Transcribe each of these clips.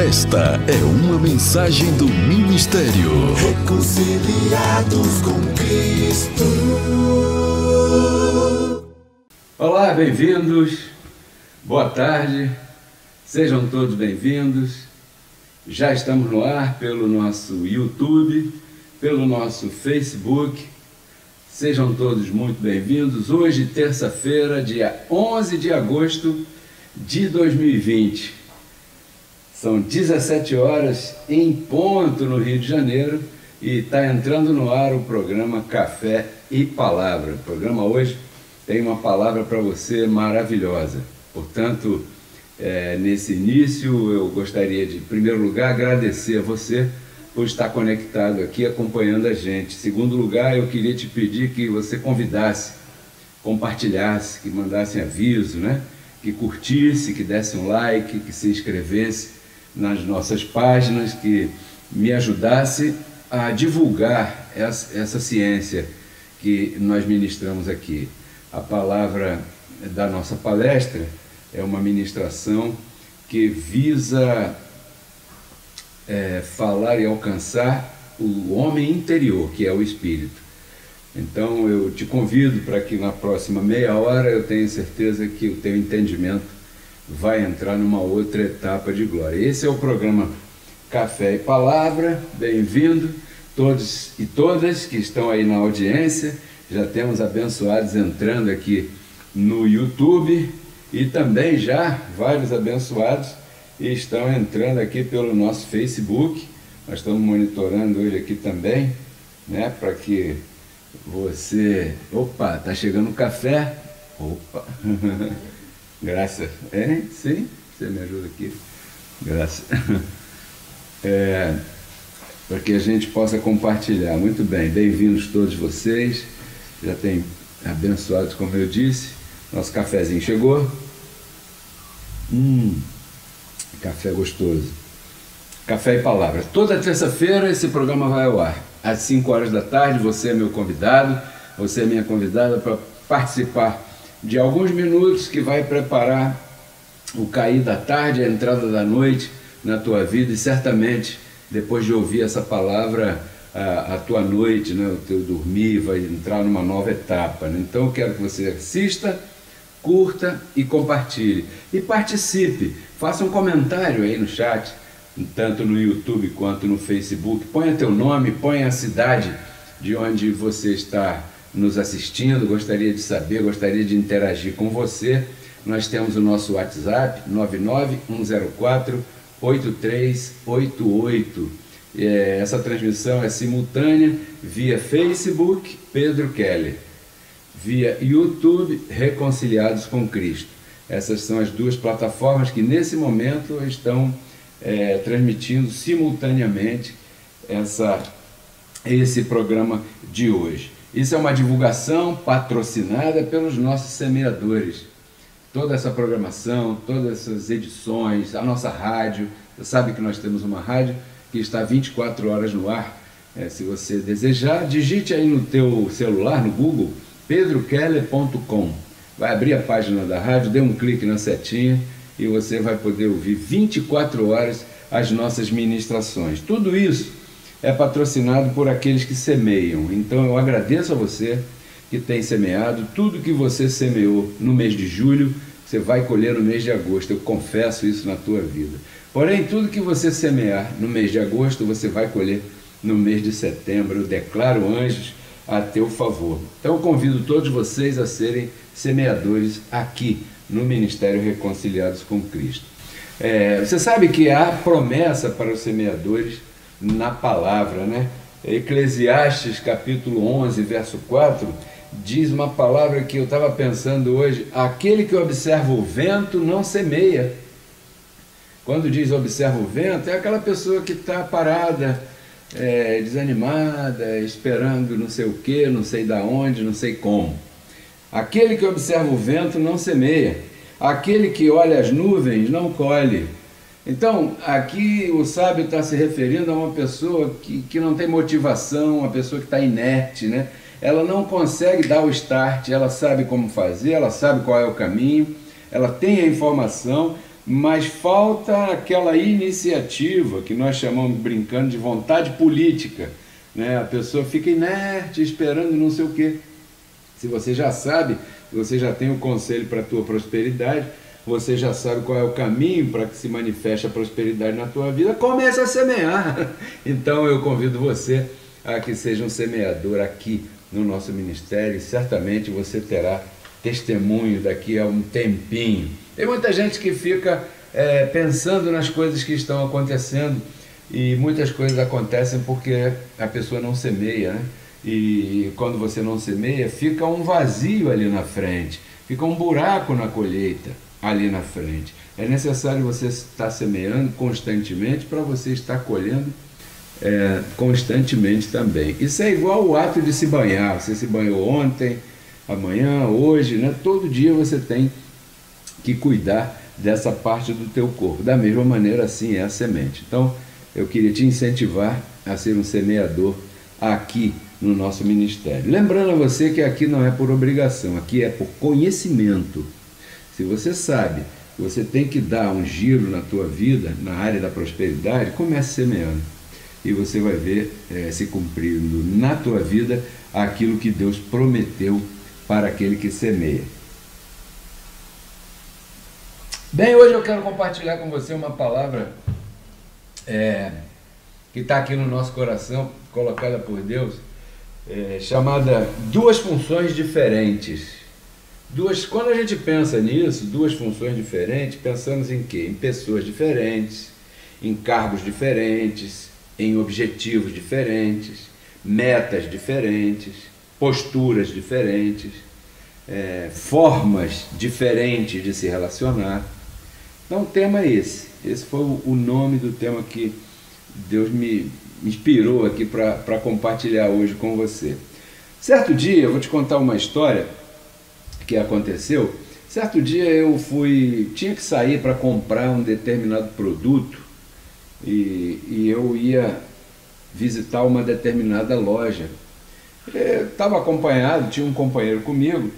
Esta é uma mensagem do Ministério Reconciliados com Cristo. Olá, bem-vindos, boa tarde, sejam todos bem-vindos. Já estamos no ar pelo nosso YouTube, pelo nosso Facebook. Sejam todos muito bem-vindos. Hoje, terça-feira, dia 11 de agosto de 2020. São 17 horas em ponto no Rio de Janeiro e está entrando no ar o programa Café e Palavra. O programa hoje tem uma palavra para você maravilhosa. Portanto, nesse início eu gostaria de, em primeiro lugar, agradecer a você por estar conectado aqui, acompanhando a gente. Em segundo lugar, eu queria te pedir que você convidasse, compartilhasse, que mandasse aviso, que curtisse, que desse um like, que se inscrevesse nas nossas páginas, que me ajudasse a divulgar essa ciência que nós ministramos aqui. A palavra da nossa palestra é uma ministração que visa falar e alcançar o homem interior, que é o Espírito. Então eu te convido para que na próxima meia hora eu tenho certeza que o teu entendimento vai entrar numa outra etapa de glória. Esse é o programa Café e Palavra. Bem-vindo todos e todas que estão aí na audiência. Já temos abençoados entrando aqui no YouTube e também já vários abençoados estão entrando aqui pelo nosso Facebook. Nós estamos monitorando hoje aqui também, para que você... Opa, tá chegando o café. Opa! Graças. Sim, você me ajuda aqui. Graças. Para que a gente possa compartilhar. Muito bem, bem-vindos todos vocês. Já tem abençoados, como eu disse. Nosso cafezinho chegou. Café gostoso. Café e Palavra. Toda terça-feira esse programa vai ao ar. Às 5 horas da tarde, você é meu convidado, você é minha convidada para participar de alguns minutos que vai preparar o cair da tarde, a entrada da noite na tua vida, e certamente depois de ouvir essa palavra, a tua noite, o teu dormir vai entrar numa nova etapa. Então eu quero que você assista, curta e compartilhe. E participe, faça um comentário aí no chat, tanto no YouTube quanto no Facebook. Ponha teu nome, ponha a cidade de onde você está nos assistindo, gostaria de saber, gostaria de interagir com você. Nós temos o nosso WhatsApp, 99104-8388. Essa transmissão é simultânea via Facebook, Pedro Keller, via YouTube, Reconciliados com Cristo. Essas são as duas plataformas que nesse momento estão transmitindo simultaneamente esse programa de hoje. Isso é uma divulgação patrocinada pelos nossos semeadores. Toda essa programação, todas essas edições, a nossa rádio. Você sabe que nós temos uma rádio que está 24 horas no ar. Se você desejar, digite aí no teu celular, no Google, pedrokeller.com. Vai abrir a página da rádio, dê um clique na setinha e você vai poder ouvir 24 horas as nossas ministrações. Tudo isso é patrocinado por aqueles que semeiam. Então eu agradeço a você que tem semeado. Tudo que você semeou no mês de julho, você vai colher no mês de agosto. Eu confesso isso na tua vida. Porém, tudo que você semear no mês de agosto, você vai colher no mês de setembro. Eu declaro anjos a teu favor. Então eu convido todos vocês a serem semeadores aqui no Ministério Reconciliados com Cristo. Você sabe que há promessa para os semeadores na palavra, Eclesiastes capítulo 11, verso 4, diz uma palavra que eu estava pensando hoje: aquele que observa o vento não semeia. Quando diz observa o vento, é aquela pessoa que está parada, desanimada, esperando não sei o que, não sei da onde, não sei como. Aquele que observa o vento não semeia. Aquele que olha as nuvens não colhe. Então, aqui o sábio está se referindo a uma pessoa que não tem motivação, uma pessoa que está inerte, Ela não consegue dar o start, ela sabe como fazer, ela sabe qual é o caminho, ela tem a informação, mas falta aquela iniciativa que nós chamamos, brincando, de vontade política, né? A pessoa fica inerte, esperando não sei o quê. Se você já sabe, você já tem o conselho para a tua prosperidade, você já sabe qual é o caminho para que se manifeste a prosperidade na tua vida, comece a semear. Então eu convido você a que seja um semeador aqui no nosso ministério, e certamente você terá testemunho daqui a um tempinho. Tem muita gente que fica pensando nas coisas que estão acontecendo, e muitas coisas acontecem porque a pessoa não semeia, né? E quando você não semeia, fica um vazio ali na frente, fica um buraco na colheita ali na frente. É necessário você estar semeando constantemente para você estar colhendo constantemente também. Isso é igual o ato de se banhar. Você se banhou ontem, amanhã, hoje, né? Todo dia você tem que cuidar dessa parte do teu corpo. Da mesma maneira, assim é a semente. Então, eu queria te incentivar a ser um semeador aqui no nosso ministério. Lembrando a você que aqui não é por obrigação, aqui é por conhecimento. Se você sabe que você tem que dar um giro na tua vida, na área da prosperidade, comece semeando. E você vai ver se cumprindo na tua vida aquilo que Deus prometeu para aquele que semeia. Bem, hoje eu quero compartilhar com você uma palavra que está aqui no nosso coração, colocada por Deus, chamada duas funções diferentes. Quando a gente pensa nisso, duas funções diferentes, pensamos em quê? Em pessoas diferentes, em cargos diferentes, em objetivos diferentes, metas diferentes, posturas diferentes, formas diferentes de se relacionar. Então o tema é esse. Esse foi o nome do tema que Deus me inspirou aqui para compartilhar hoje com você. Certo dia, eu vou te contar uma história que aconteceu. Certo dia eu tinha que sair para comprar um determinado produto e eu ia visitar uma determinada loja. Eu estava acompanhado, tinha um companheiro comigo,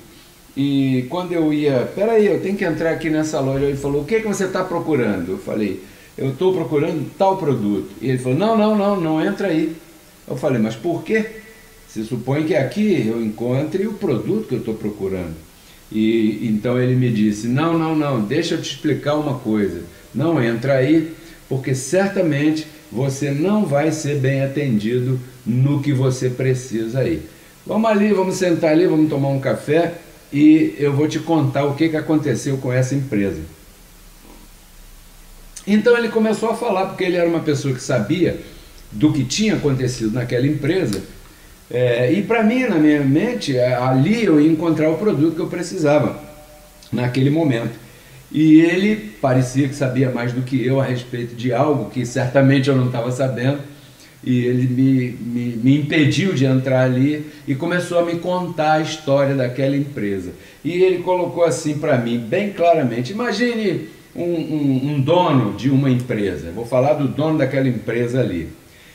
e quando eu ia, peraí, eu tenho que entrar aqui nessa loja, ele falou, o que você está procurando? Eu falei, eu estou procurando tal produto. E ele falou, não entra aí. Eu falei, mas por quê? Se supõe que aqui eu encontre o produto que eu estou procurando. E então ele me disse, não, deixa eu te explicar uma coisa, não entra aí, porque certamente você não vai ser bem atendido no que você precisa aí. Vamos ali, vamos sentar ali, vamos tomar um café e eu vou te contar o que aconteceu com essa empresa. Então ele começou a falar, porque ele era uma pessoa que sabia do que tinha acontecido naquela empresa, e para mim, na minha mente, ali eu ia encontrar o produto que eu precisava naquele momento. E ele parecia que sabia mais do que eu a respeito de algo que certamente eu não estava sabendo, e ele me impediu de entrar ali e começou a me contar a história daquela empresa. E ele colocou assim para mim, bem claramente, imagine um dono de uma empresa, vou falar do dono daquela empresa ali.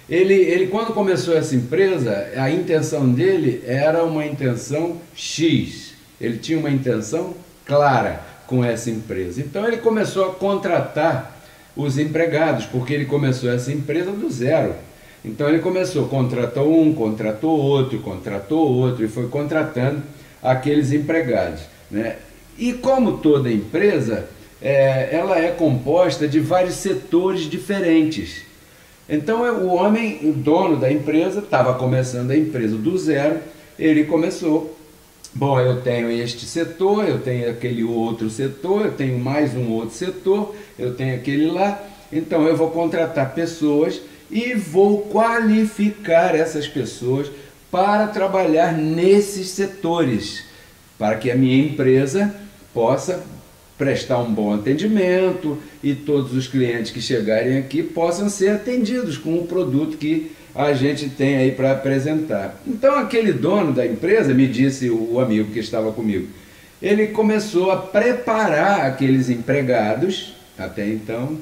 Ele quando começou essa empresa, a intenção dele era uma intenção X, ele tinha uma intenção clara com essa empresa. Então ele começou a contratar os empregados, porque ele começou essa empresa do zero. Então ele contratou um, contratou outro, e foi contratando aqueles empregados, né? E como toda empresa, ela é composta de vários setores diferentes. Então o dono da empresa, estava começando a empresa do zero, ele começou, bom, eu tenho este setor, eu tenho aquele outro setor, eu tenho mais um outro setor, eu tenho aquele lá, então eu vou contratar pessoas e vou qualificar essas pessoas para trabalhar nesses setores, para que a minha empresa possa prestar um bom atendimento e todos os clientes que chegarem aqui possam ser atendidos com o produto que a gente tem aí para apresentar. Então aquele dono da empresa, me disse o amigo que estava comigo, ele começou a preparar aqueles empregados, até então,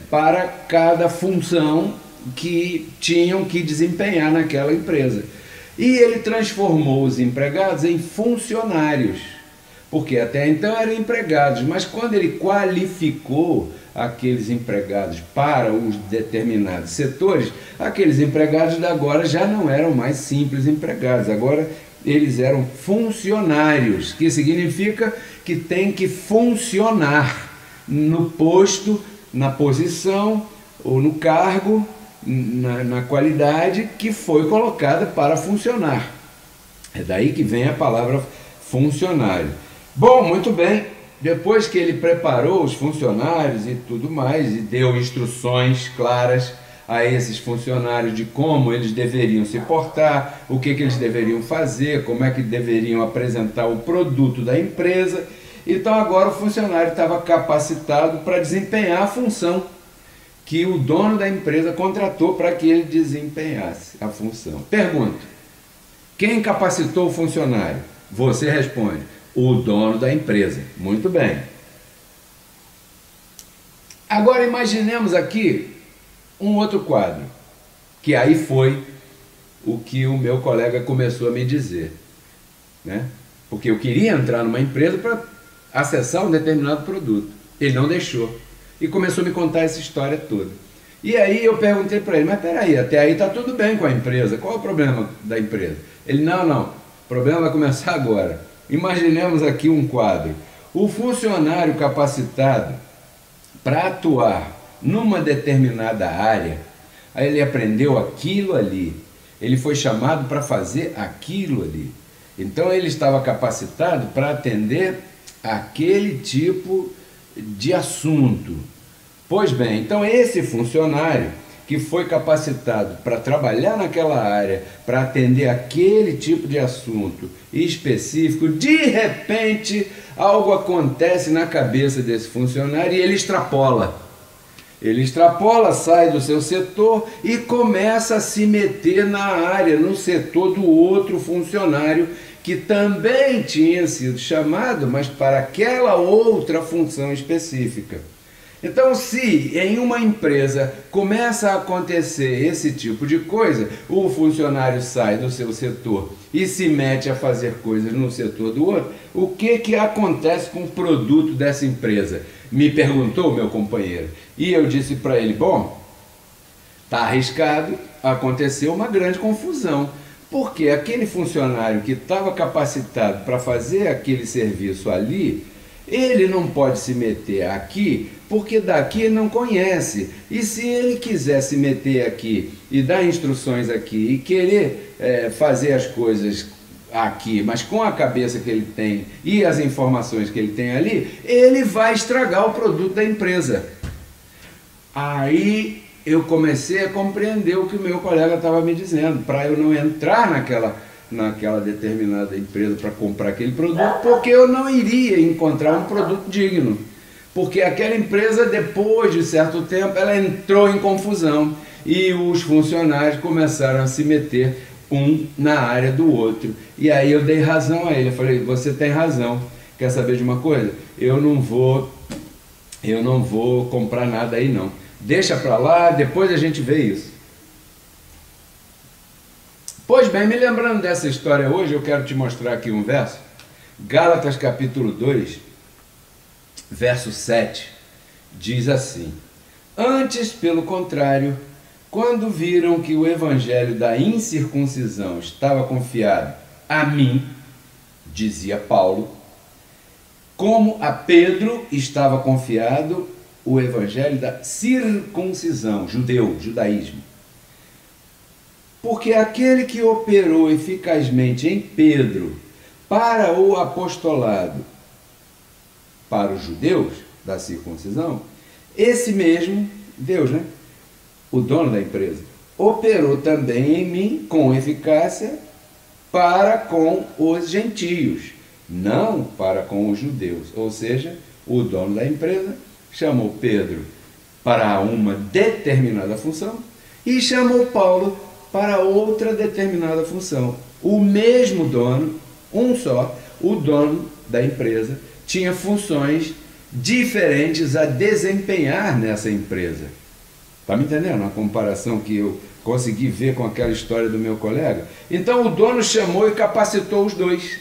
para cada função que tinham que desempenhar naquela empresa. E ele transformou os empregados em funcionários, porque até então eram empregados, mas quando ele qualificou aqueles empregados para os determinados setores, aqueles empregados de agora já não eram mais simples empregados, agora eles eram funcionários, que significa que tem que funcionar no posto, na posição ou no cargo, na qualidade que foi colocada para funcionar. É daí que vem a palavra funcionário. Bom, muito bem, depois que ele preparou os funcionários e tudo mais, e deu instruções claras a esses funcionários de como eles deveriam se portar, o que eles deveriam fazer, como é que deveriam apresentar o produto da empresa. Então agora o funcionário estava capacitado para desempenhar a função que o dono da empresa contratou para que ele desempenhasse a função. Pergunta: quem capacitou o funcionário? Você responde: o dono da empresa. Muito bem. Agora imaginemos aqui um outro quadro, que aí foi o que o meu colega começou a me dizer, né? Porque eu queria entrar numa empresa para acessar um determinado produto. Ele não deixou. E começou a me contar essa história toda. E aí eu perguntei para ele: mas peraí, até aí está tudo bem com a empresa, qual é o problema da empresa? Ele: não, o problema vai começar agora. Imaginemos aqui um quadro. O funcionário capacitado para atuar numa determinada área, aí ele aprendeu aquilo ali, ele foi chamado para fazer aquilo ali. Então ele estava capacitado para atender aquele tipo de assunto. Pois bem, então esse funcionário que foi capacitado para trabalhar naquela área, para atender aquele tipo de assunto específico, de repente algo acontece na cabeça desse funcionário e ele extrapola. Ele extrapola, sai do seu setor e começa a se meter na área, no setor do outro funcionário que também tinha sido chamado, mas para aquela outra função específica. Então, se em uma empresa começa a acontecer esse tipo de coisa, o funcionário sai do seu setor e se mete a fazer coisas no setor do outro, o que acontece com o produto dessa empresa? Me perguntou meu companheiro. E eu disse para ele: bom, está arriscado, aconteceu uma grande confusão, porque aquele funcionário que estava capacitado para fazer aquele serviço ali, ele não pode se meter aqui, porque daqui ele não conhece. E se ele quiser se meter aqui e dar instruções aqui e querer fazer as coisas aqui, mas com a cabeça que ele tem e as informações que ele tem ali, ele vai estragar o produto da empresa. Aí eu comecei a compreender o que o meu colega estava me dizendo, para eu não entrar naquela determinada empresa para comprar aquele produto, porque eu não iria encontrar um produto digno. Porque aquela empresa, depois de certo tempo, ela entrou em confusão e os funcionários começaram a se meter um na área do outro. E aí eu dei razão a ele, eu falei: você tem razão, quer saber de uma coisa? Eu não vou comprar nada aí não. Deixa para lá, depois a gente vê isso. Pois bem, me lembrando dessa história hoje, eu quero te mostrar aqui um verso. Gálatas capítulo 2, verso 7, diz assim: antes, pelo contrário, quando viram que o evangelho da incircuncisão estava confiado a mim, dizia Paulo, como a Pedro estava confiado o evangelho da circuncisão, judaísmo. Porque aquele que operou eficazmente em Pedro para o apostolado para os judeus da circuncisão, esse mesmo Deus, né? O dono da empresa, operou também em mim com eficácia para com os gentios, não para com os judeus. Ou seja, o dono da empresa chamou Pedro para uma determinada função e chamou Paulo para outra determinada função. O mesmo dono, um só, o dono da empresa, tinha funções diferentes a desempenhar nessa empresa. Está me entendendo a comparação que eu consegui ver com aquela história do meu colega? Então o dono chamou e capacitou os dois.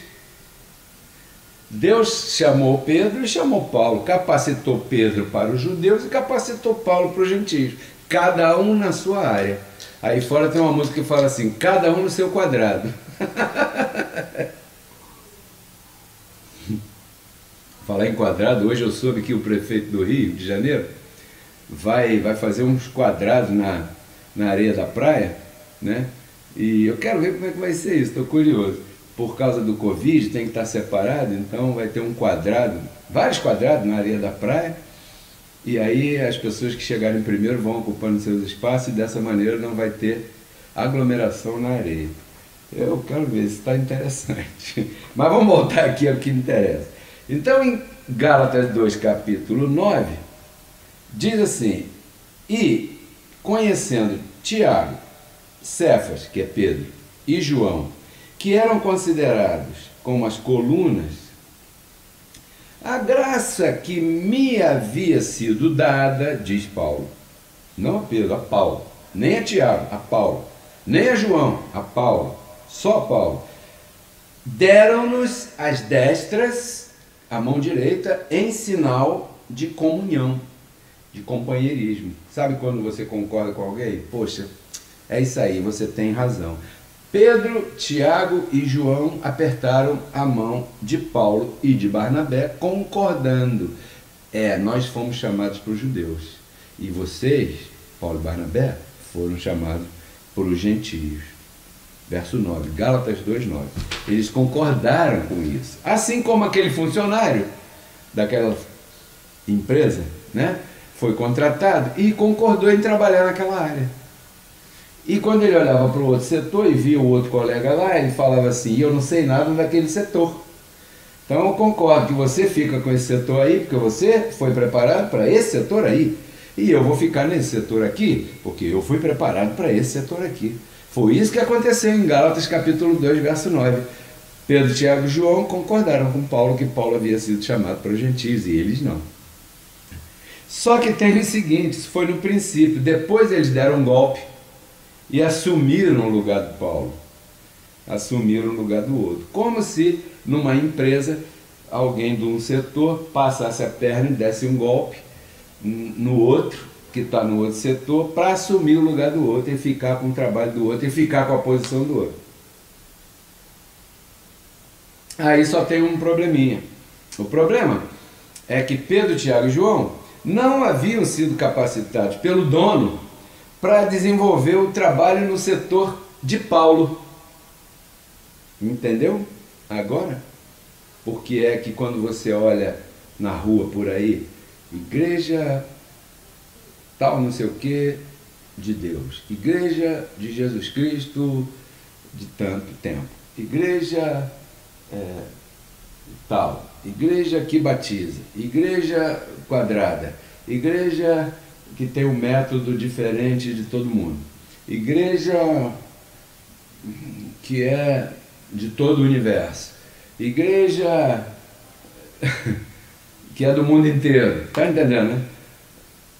Deus chamou Pedro e chamou Paulo, capacitou Pedro para os judeus e capacitou Paulo para os gentios, cada um na sua área. Aí fora tem uma música que fala assim, cada um no seu quadrado. Falar em quadrado, hoje eu soube que o prefeito do Rio de Janeiro vai fazer uns quadrados na areia da praia, né? E eu quero ver como é que vai ser isso, estou curioso. Por causa do Covid tem que estar separado, então vai ter um quadrado, vários quadrados na areia da praia, e aí as pessoas que chegarem primeiro vão ocupando seus espaços e dessa maneira não vai ter aglomeração na areia. Eu quero ver, isso está interessante. Mas vamos voltar aqui ao que interessa. Então em Gálatas 2, capítulo 9, diz assim, e conhecendo Tiago, Cefas, que é Pedro, e João, que eram considerados como as colunas, a graça que me havia sido dada, diz Paulo, não a Pedro, a Paulo, nem a Tiago, a Paulo, nem a João, a Paulo, só a Paulo, deram-nos as destras, a mão direita, em sinal de comunhão, de companheirismo. Sabe quando você concorda com alguém? Poxa, é isso aí, você tem razão. Pedro, Tiago e João apertaram a mão de Paulo e de Barnabé, concordando. Nós fomos chamados para os judeus. E vocês, Paulo e Barnabé, foram chamados para os gentios. Verso 9, Gálatas 2:9. Eles concordaram com isso. Assim como aquele funcionário daquela empresa, né, foi contratado e concordou em trabalhar naquela área. E quando ele olhava para o outro setor e via o outro colega lá, ele falava assim, eu não sei nada daquele setor. Então eu concordo que você fica com esse setor aí, porque você foi preparado para esse setor aí. E eu vou ficar nesse setor aqui, porque eu fui preparado para esse setor aqui. Foi isso que aconteceu em Gálatas capítulo 2, verso 9. Pedro, Tiago e João concordaram com Paulo que Paulo havia sido chamado para os gentios, e eles não. Só que tem o seguinte, isso foi no princípio, depois eles deram um golpe, e assumiram o lugar de Paulo, assumiram o lugar do outro, como se numa empresa alguém de um setor passasse a perna e desse um golpe no outro, que está no outro setor, para assumir o lugar do outro e ficar com o trabalho do outro e ficar com a posição do outro. Aí só tem um probleminha. O problema é que Pedro, Tiago e João não haviam sido capacitados pelo dono para desenvolver o trabalho no setor de Paulo. Entendeu? Agora, porque é que quando você olha na rua por aí, igreja tal não sei o que de Deus, igreja de Jesus Cristo de tanto tempo, igreja tal, igreja que batiza, igreja quadrada, igreja que tem um método diferente de todo mundo, igreja que é de todo o universo, igreja que é do mundo inteiro, tá entendendo, né?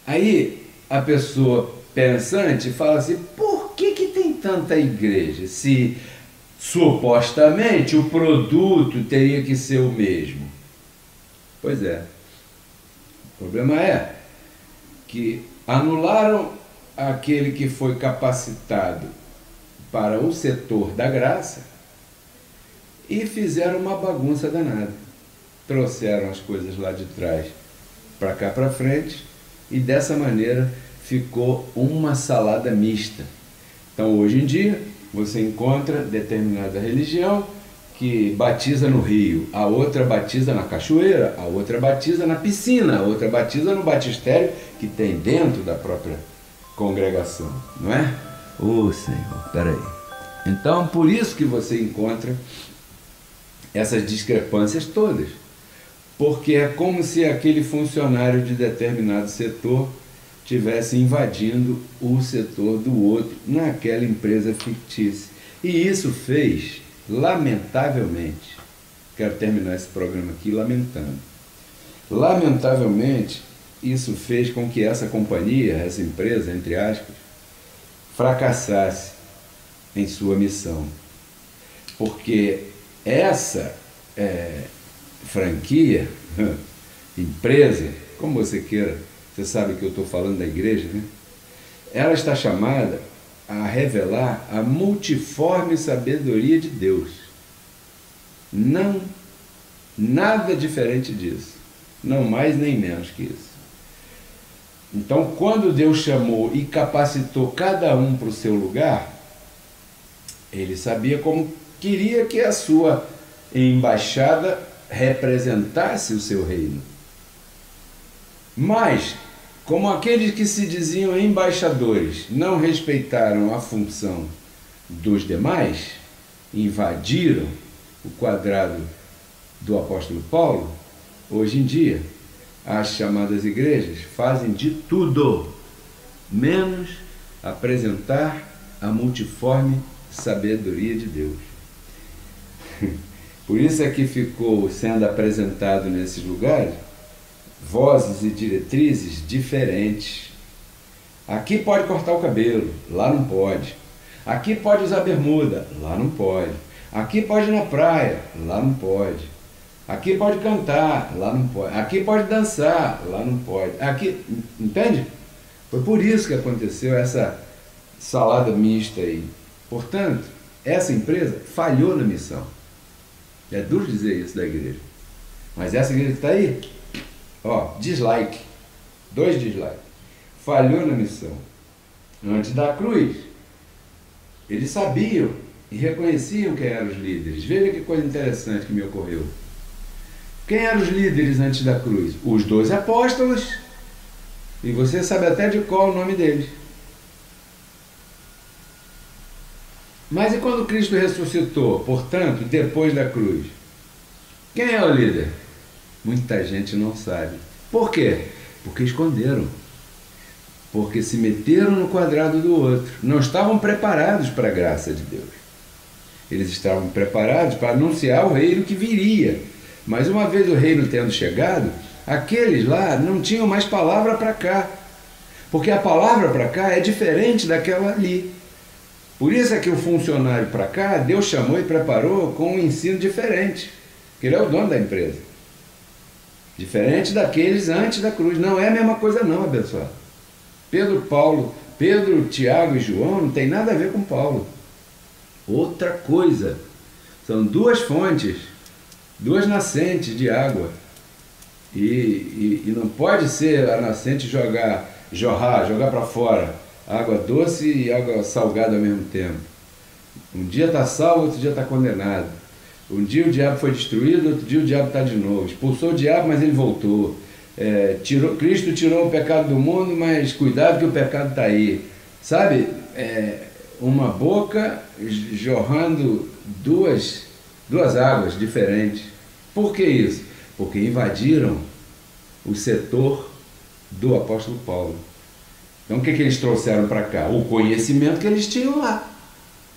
Aí a pessoa pensante fala assim, por que tem tanta igreja, se supostamente o produto teria que ser o mesmo? Pois é, o problema é que anularam aquele que foi capacitado para o setor da graça e fizeram uma bagunça danada. Trouxeram as coisas lá de trás para cá para frente e dessa maneira ficou uma salada mista. Então hoje em dia você encontra determinada religião que batiza no rio, a outra batiza na cachoeira, a outra batiza na piscina, a outra batiza no batistério que tem dentro da própria congregação, não é? Ô Senhor, peraí. Então, por isso que você encontra essas discrepâncias todas, porque é como se aquele funcionário de determinado setor estivesse invadindo o setor do outro naquela empresa fictícia. E isso fez, lamentavelmente, quero terminar esse programa aqui lamentando, lamentavelmente, isso fez com que essa companhia, essa empresa, entre aspas, fracassasse em sua missão. Porque essa franquia, empresa, como você queira, você sabe que eu estou falando da igreja, né? Ela está chamada a revelar a multiforme sabedoria de Deus. Não, nada diferente disso. Não mais nem menos que isso. Então, quando Deus chamou e capacitou cada um para o seu lugar, Ele sabia como queria que a sua embaixada representasse o seu reino. Mas, como aqueles que se diziam embaixadores não respeitaram a função dos demais, invadiram o quadrado do apóstolo Paulo, hoje em dia, as chamadas igrejas fazem de tudo, menos apresentar a multiforme sabedoria de Deus. Por isso é que ficou sendo apresentado nesses lugares vozes e diretrizes diferentes. Aqui pode cortar o cabelo, lá não pode. Aqui pode usar bermuda, lá não pode. Aqui pode ir na praia, lá não pode. Aqui pode cantar, lá não pode. Aqui pode dançar, lá não pode. Aqui, entende? Foi por isso que aconteceu essa salada mista aí. Portanto, essa empresa falhou na missão. É duro dizer isso da igreja. Mas essa igreja que está aí, ó, dislike. 2 dislikes. Falhou na missão. Antes da cruz, eles sabiam e reconheciam quem eram os líderes. Veja que coisa interessante que me ocorreu. Quem eram os líderes antes da cruz? Os 12 apóstolos. E você sabe até de qual o nome deles. Mas e quando Cristo ressuscitou, portanto, depois da cruz? Quem é o líder? Muita gente não sabe. Por quê? Porque esconderam. Porque se meteram no quadrado do outro. Não estavam preparados para a graça de Deus. Eles estavam preparados para anunciar o reino que viria. Mas uma vez o reino tendo chegado, aqueles lá não tinham mais palavra para cá. Porque a palavra para cá é diferente daquela ali. Por isso é que o funcionário para cá, Deus chamou e preparou com um ensino diferente. Porque ele é o dono da empresa. Diferente daqueles antes da cruz. Não é a mesma coisa não, abençoado. Pedro, Tiago e João não tem nada a ver com Paulo. Outra coisa. São 2 fontes, 2 nascentes de água. E não pode ser a nascente jogar para fora. Água doce e água salgada ao mesmo tempo. Um dia está salvo, outro dia está condenado. Um dia o diabo foi destruído, outro dia o diabo está de novo. Expulsou o diabo, mas ele voltou. Cristo tirou o pecado do mundo, mas cuidado que o pecado está aí. Sabe? Uma boca jorrando duas águas diferentes. Por que isso? Porque invadiram o setor do apóstolo Paulo. Então o que eles trouxeram para cá? O conhecimento que eles tinham lá.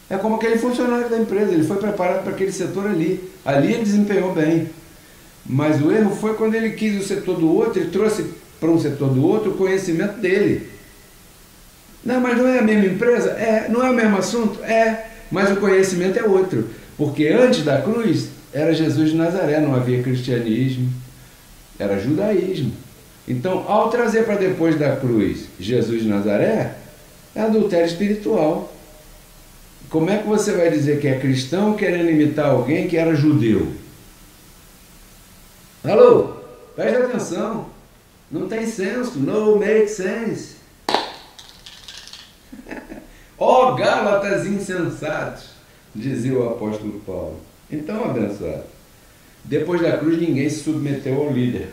É como aquele funcionário da empresa, ele foi preparado para aquele setor ali. Ali ele desempenhou bem. Mas o erro foi quando ele quis o setor do outro, ele trouxe para um setor do outro o conhecimento dele. Não, mas não é a mesma empresa? Não é o mesmo assunto? Mas o conhecimento é outro. Porque antes da cruz era Jesus de Nazaré, não havia cristianismo, era judaísmo. Então, ao trazer para depois da cruz Jesus de Nazaré, é adultério espiritual. Como é que você vai dizer que é cristão querendo imitar alguém que era judeu? Alô? Presta atenção. Não tem senso. No make sense. Ó Gálatas insensatos, dizia o apóstolo Paulo. Então, abençoado, depois da cruz ninguém se submeteu ao líder.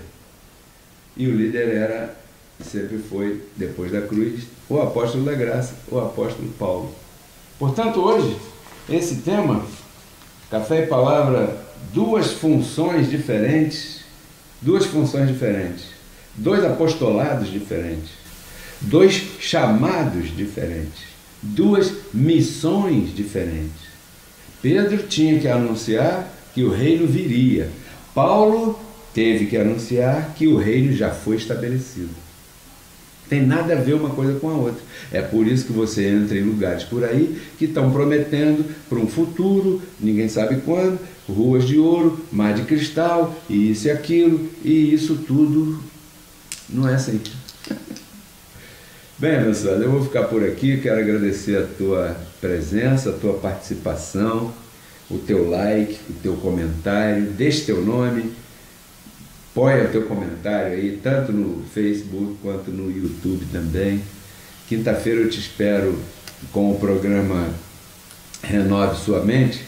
E o líder era, sempre foi, depois da cruz, o apóstolo da graça, o apóstolo Paulo. Portanto, hoje, esse tema, Café e Palavra, 2 funções diferentes, 2 apostolados diferentes, 2 chamados diferentes, 2 missões diferentes. Pedro tinha que anunciar que o reino viria. Paulo teve que anunciar que o reino já foi estabelecido. Tem nada a ver uma coisa com a outra. É por isso que você entra em lugares por aí que estão prometendo para um futuro, ninguém sabe quando, ruas de ouro, mar de cristal, e isso e aquilo, e isso tudo não é assim. Bem, abençoado, eu vou ficar por aqui, quero agradecer a tua presença, a tua participação, o teu like, o teu comentário, deixe teu nome, põe o teu comentário aí, tanto no Facebook quanto no YouTube também. Quinta-feira eu te espero com o programa Renove Sua Mente,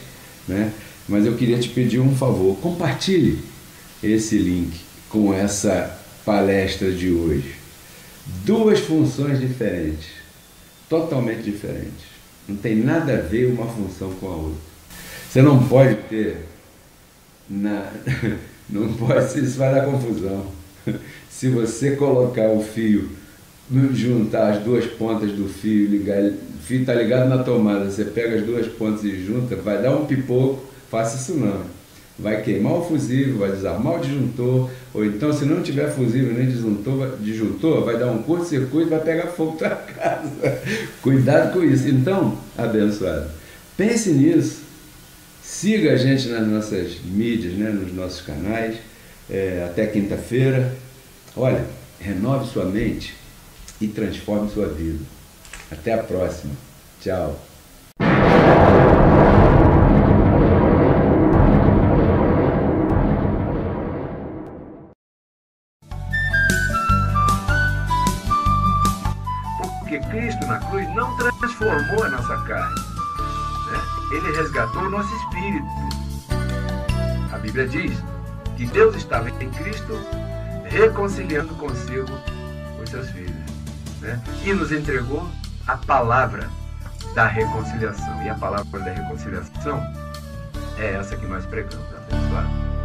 né? Mas eu queria te pedir um favor, compartilhe esse link com essa palestra de hoje. Duas funções diferentes, totalmente diferentes. Não tem nada a ver uma função com a outra. Você não pode ter... Não pode, isso vai dar confusão. Se você colocar o fio, juntar as duas pontas do fio, ligar, o fio está ligado na tomada, você pega as duas pontas e junta, vai dar um pipoco, faça isso não. Vai queimar o fusível, vai desarmar o disjuntor, ou então se não tiver fusível nem disjuntor, vai dar um curto-circuito e vai pegar fogo na tua casa. Cuidado com isso. Então, abençoado, pense nisso. Siga a gente nas nossas mídias, né, nos nossos canais. Até quinta-feira. Olha, renove sua mente e transforme sua vida. Até a próxima. Tchau. Porque Cristo na cruz não transformou a nossa carne, né? Ele resgatou o nosso espírito. A Bíblia diz que Deus estava em Cristo reconciliando consigo os seus filhos, né? E nos entregou a palavra da reconciliação. E a palavra da reconciliação é essa que nós pregamos, abençoado.